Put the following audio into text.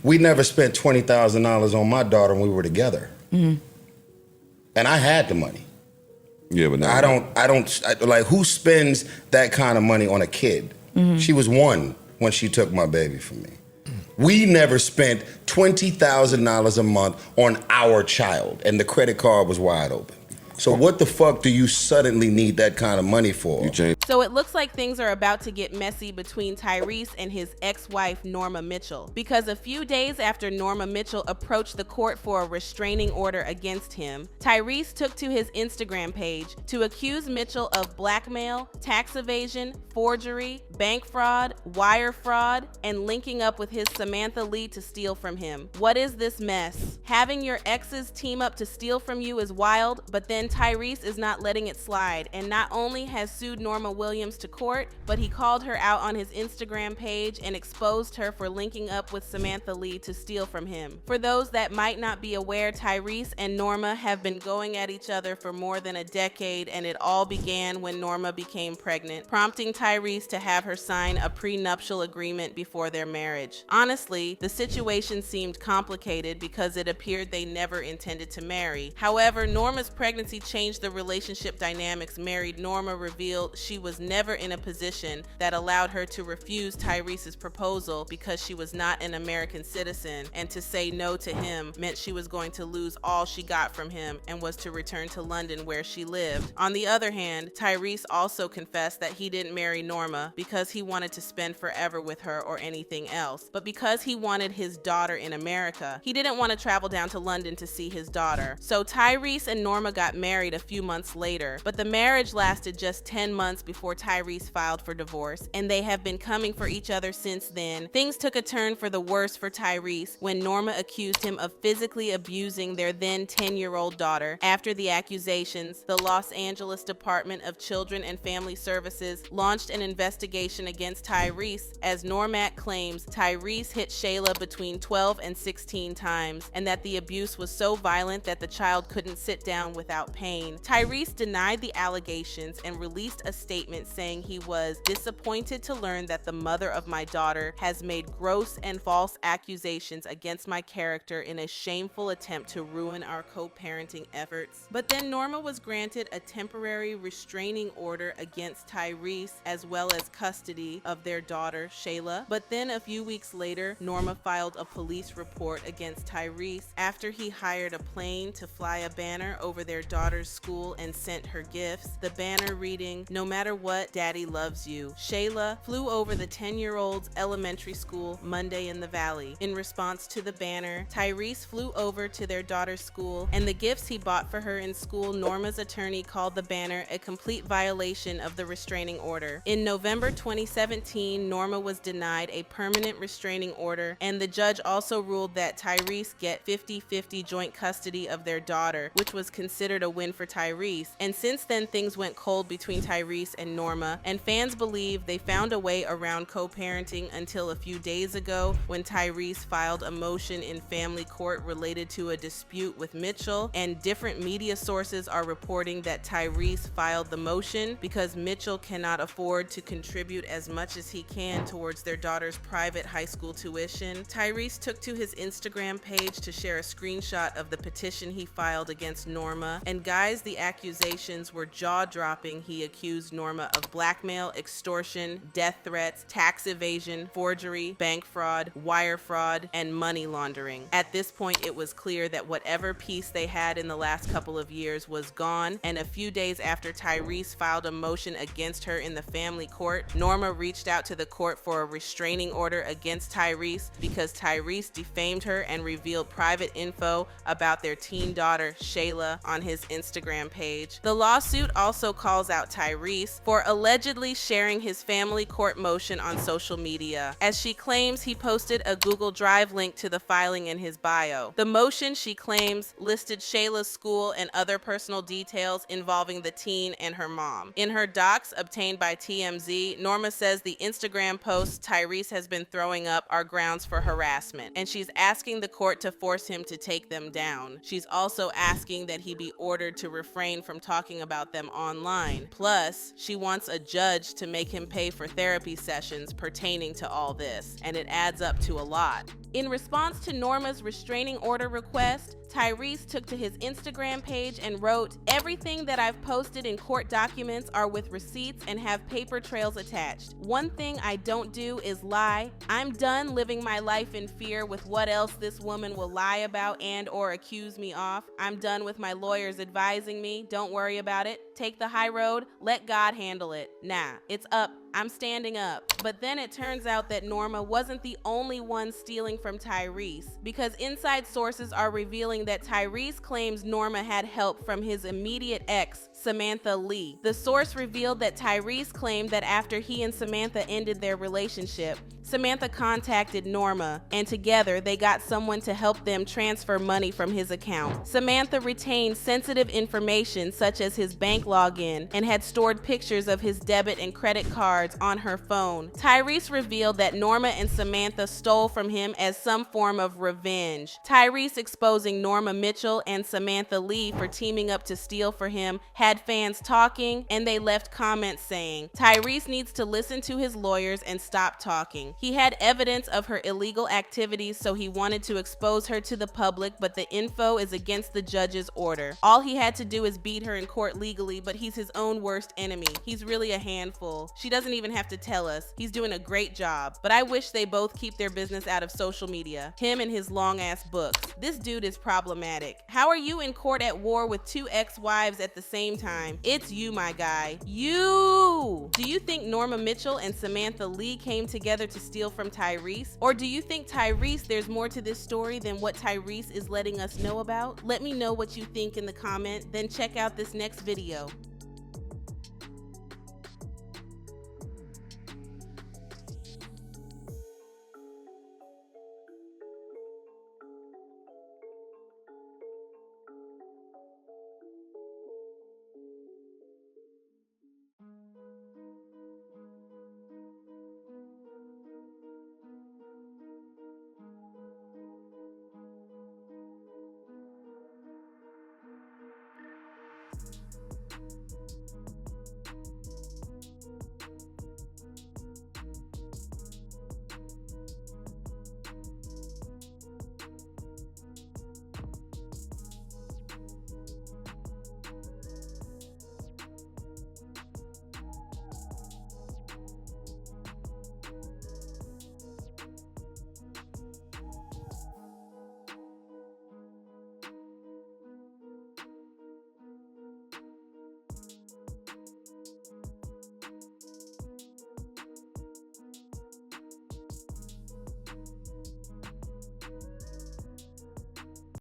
We never spent $20,000 on my daughter when we were together. And I had the money. Yeah, but now I don't like, who spends that kind of money on a kid? She was 1 when she took my baby from me. We never spent $20,000 a month on our child, and the credit card was wide open. So what the fuck do you suddenly need that kind of money for? So it looks like things are about to get messy between Tyrese and his ex-wife, Norma Mitchell. Because a few days after Norma Mitchell approached the court for a restraining order against him, Tyrese took to his Instagram page to accuse Mitchell of blackmail, tax evasion, forgery, bank fraud, wire fraud, and linking up with his Samantha Lee to steal from him. What is this mess? Having your exes team up to steal from you is wild, but then Tyrese is not letting it slide, and not only has sued Norma Williams to court, but he called her out on his Instagram page and exposed her for linking up with Samantha Lee to steal from him. For those that might not be aware, Tyrese and Norma have been going at each other for more than a decade, and it all began when Norma became pregnant, prompting Tyrese to have her sign a prenuptial agreement before their marriage. Honestly, the situation seemed complicated because it appeared they never intended to marry. However, Norma's pregnancy changed the relationship dynamics. Married Norma revealed she was never in a position that allowed her to refuse Tyrese's proposal because she was not an American citizen, and to say no to him meant she was going to lose all she got from him and was to return to London where she lived. On the other hand, Tyrese also confessed that he didn't marry Norma because he wanted to spend forever with her or anything else, but because he wanted his daughter in America. He didn't want to travel down to London to see his daughter. So Tyrese and Norma got married a few months later, but the marriage lasted just 10 months before Tyrese filed for divorce, and they have been coming for each other since then. Things took a turn for the worse for Tyrese when Norma accused him of physically abusing their then 10-year-old daughter. After the accusations, the Los Angeles Department of Children and Family Services launched an investigation against Tyrese, as Normat claims Tyrese hit Shayla between 12 and 16 times, and that the abuse was so violent that the child couldn't sit down without pain. Tyrese denied the allegations and released a statement saying he was disappointed to learn that the mother of my daughter has made gross and false accusations against my character in a shameful attempt to ruin our co-parenting efforts. But then Norma was granted a temporary restraining order against Tyrese, as well as custody of their daughter, Shayla. But then a few weeks later, Norma filed a police report against Tyrese after he hired a plane to fly a banner over their daughter's school and sent her gifts. The banner reading, "No matter what, Daddy loves you." Shayla flew over the 10-year-old's elementary school, Monday in the Valley. In response to the banner, Tyrese flew over to their daughter's school, and the gifts he bought for her in school, Norma's attorney called the banner a complete violation of the restraining order. In November 2017, Norma was denied a permanent restraining order, and the judge also ruled that Tyrese get 50-50 joint custody of their daughter, which was considered a win for Tyrese. And since then, things went cold between Tyrese and Norma, and fans believe they found a way around co-parenting until a few days ago when Tyrese filed a motion in family court related to a dispute with Mitchell, and different media sources are reporting that Tyrese filed the motion because Mitchell cannot afford to contribute as much as he can towards their daughter's private high school tuition. Tyrese took to his Instagram page to share a screenshot of the petition he filed against Norma, and guys, the accusations were jaw-dropping. He accused Norma of blackmail, extortion, death threats, tax evasion, forgery, bank fraud, wire fraud, and money laundering. At this point, it was clear that whatever peace they had in the last couple of years was gone, and a few days after Tyrese filed a motion against her in the family court, Norma reached out to the court for a restraining order against Tyrese because Tyrese defamed her and revealed private info about their teen daughter, Shayla, on his Instagram page. The lawsuit also calls out Tyrese for allegedly sharing his family court motion on social media, as she claims he posted a Google Drive link to the filing in his bio. The motion, she claims, listed Shayla's school and other personal details involving the teen and her mom. In her docs obtained by TMZ, Norma says the Instagram posts Tyrese has been throwing up are grounds for harassment, and she's asking the court to force him to take them down. She's also asking that he be ordered to refrain from talking about them online. Plus, she wants a judge to make him pay for therapy sessions pertaining to all this, and it adds up to a lot. In response to Norma's restraining order request, Tyrese took to his Instagram page and wrote, "Everything that I've posted in court documents are with receipts and have paper trails attached. One thing I don't do is lie. I'm done living my life in fear with what else this woman will lie about and or accuse me of. I'm done with my lawyers advising me, don't worry about it. Take the high road, let God handle it. Nah, it's up. I'm standing up." But then it turns out that Norma wasn't the only one stealing from Tyrese, because inside sources are revealing that Tyrese claims Norma had help from his immediate ex, Samantha Lee. The source revealed that Tyrese claimed that after he and Samantha ended their relationship, Samantha contacted Norma, and together they got someone to help them transfer money from his account. Samantha retained sensitive information such as his bank login and had stored pictures of his debit and credit cards on her phone. Tyrese revealed that Norma and Samantha stole from him as some form of revenge. Tyrese exposing Norma Mitchell and Samantha Lee for teaming up to steal for him had fans talking, and they left comments saying, "Tyrese needs to listen to his lawyers and stop talking. He had evidence of her illegal activities, so he wanted to expose her to the public, but the info is against the judge's order. All he had to do is beat her in court legally, but he's his own worst enemy. He's really a handful. She doesn't even have to tell us. He's doing a great job. But I wish they both keep their business out of social media. Him and his long-ass books. This dude is problematic. How are you in court at war with two ex-wives at the same time? It's you, my guy. You! Do you think Norma Mitchell and Samantha Lee came together to steal from Tyrese? Or do you think Tyrese, there's more to this story than what Tyrese is letting us know about? Let me know what you think in the comment, then check out this next video.